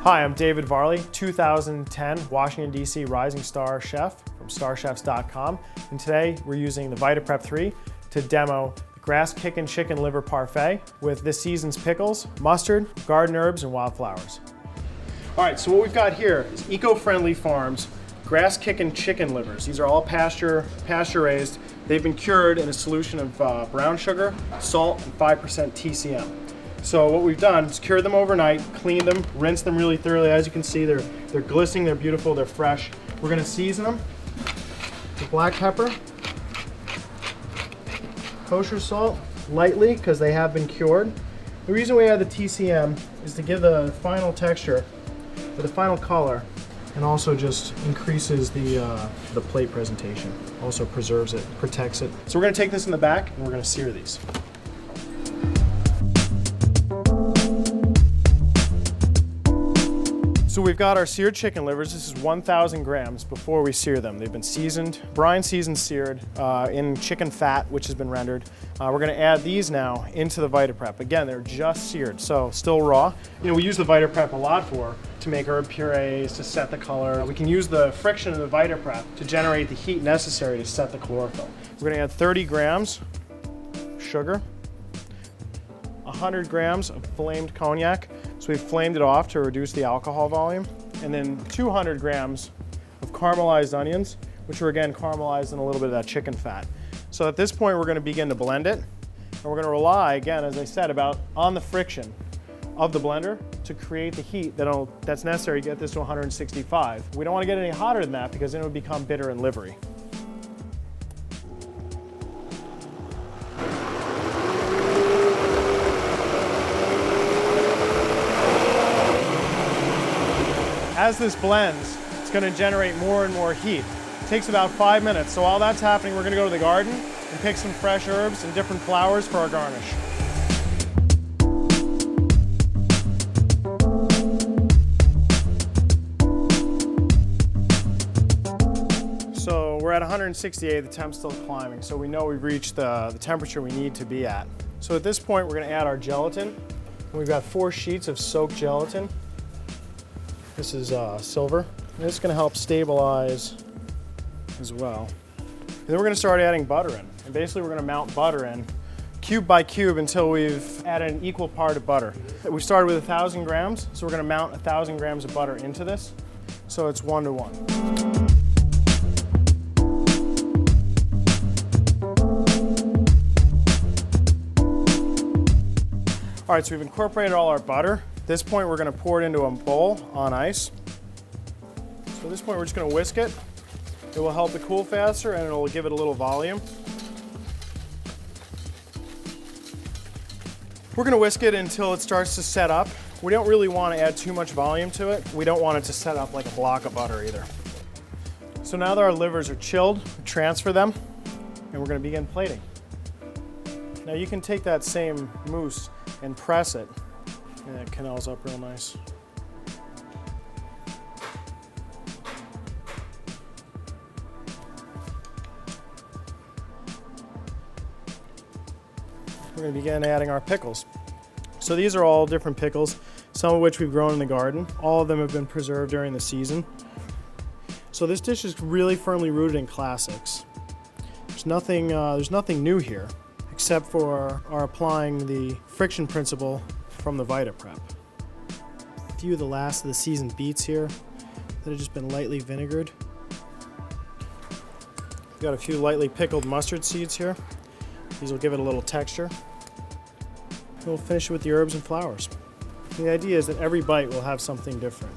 Hi, I'm David Varley, 2010 Washington, D.C. Rising Star Chef from starchefs.com. And today we're using the Vita-Prep 3 to demo the Grass Kickin' Chicken Liver Parfait with this season's pickles, mustard, garden herbs, and wildflowers. All right, so what we've got here is Eco-Friendly Farms Grass Kickin' Chicken Livers. These are all pasture raised. They've been cured in a solution of brown sugar, salt, and 5% TCM. So what we've done is cure them overnight, clean them, rinse them really thoroughly. As you can see, they're glistening, they're beautiful, they're fresh. We're gonna season them with black pepper, kosher salt, lightly, because they have been cured. The reason we add the TCM is to give the final texture, or the final color, and also just increases the plate presentation. Also preserves it, protects it. So we're gonna take this in the back and we're gonna sear these. So we've got our seared chicken livers. This is 1,000 grams before we sear them. They've been seasoned, brine seasoned, seared in chicken fat, which has been rendered. We're gonna add these now into the Vita-Prep. Again, they're just seared, so still raw. You know, we use the Vita-Prep a lot to make herb purees, to set the color. We can use the friction of the Vita-Prep to generate the heat necessary to set the chlorophyll. We're gonna add 30 grams sugar, 100 grams of flamed cognac. So we've flamed it off to reduce the alcohol volume. And then 200 grams of caramelized onions, which are again caramelized in a little bit of that chicken fat. So at this point, we're gonna begin to blend it. And we're gonna rely, again, as I said, on the friction of the blender to create the heat that's necessary to get this to 165. We don't wanna get any hotter than that because then it would become bitter and livery. As this blends, it's going to generate more and more heat. It takes about 5 minutes, so while that's happening, we're going to go to the garden and pick some fresh herbs and different flowers for our garnish. So we're at 168, the temp's still climbing, so we know we've reached the temperature we need to be at. So at this point, we're going to add our gelatin. We've got 4 sheets of soaked gelatin. This is silver, and it's going to help stabilize as well. And then we're going to start adding butter in. And basically we're going to mount butter in cube by cube until we've added an equal part of butter. We started with 1,000 grams, so we're going to mount 1,000 grams of butter into this, so it's 1 to 1. All right, so we've incorporated all our butter. At this point, we're gonna pour it into a bowl on ice. So at this point, we're just gonna whisk it. It will help it cool faster and it'll give it a little volume. We're gonna whisk it until it starts to set up. We don't really wanna add too much volume to it. We don't want it to set up like a block of butter either. So now that our livers are chilled, we transfer them and we're gonna begin plating. Now you can take that same mousse and press it, and it canals up real nice. We're going to begin adding our pickles. So these are all different pickles, some of which we've grown in the garden. All of them have been preserved during the season. So this dish is really firmly rooted in classics. There's nothing new here, except for our applying the friction principle from the Vita-Prep. A few of the last of the seasoned beets here that have just been lightly vinegared. We've got a few lightly pickled mustard seeds here. These will give it a little texture. And we'll finish it with the herbs and flowers. And the idea is that every bite will have something different.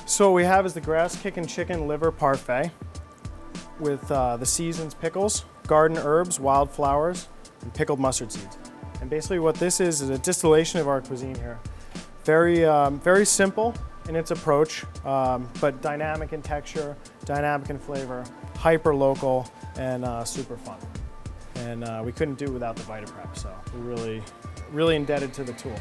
So what we have is the Grass Kickin' Chicken Liver Parfait with the season's pickles, garden herbs, wildflowers, and pickled mustard seeds. And basically what this is a distillation of our cuisine here. Very simple in its approach, but dynamic in texture, dynamic in flavor, hyper local, and super fun. And we couldn't do without the Vita-Prep, so we're really indebted to the tool.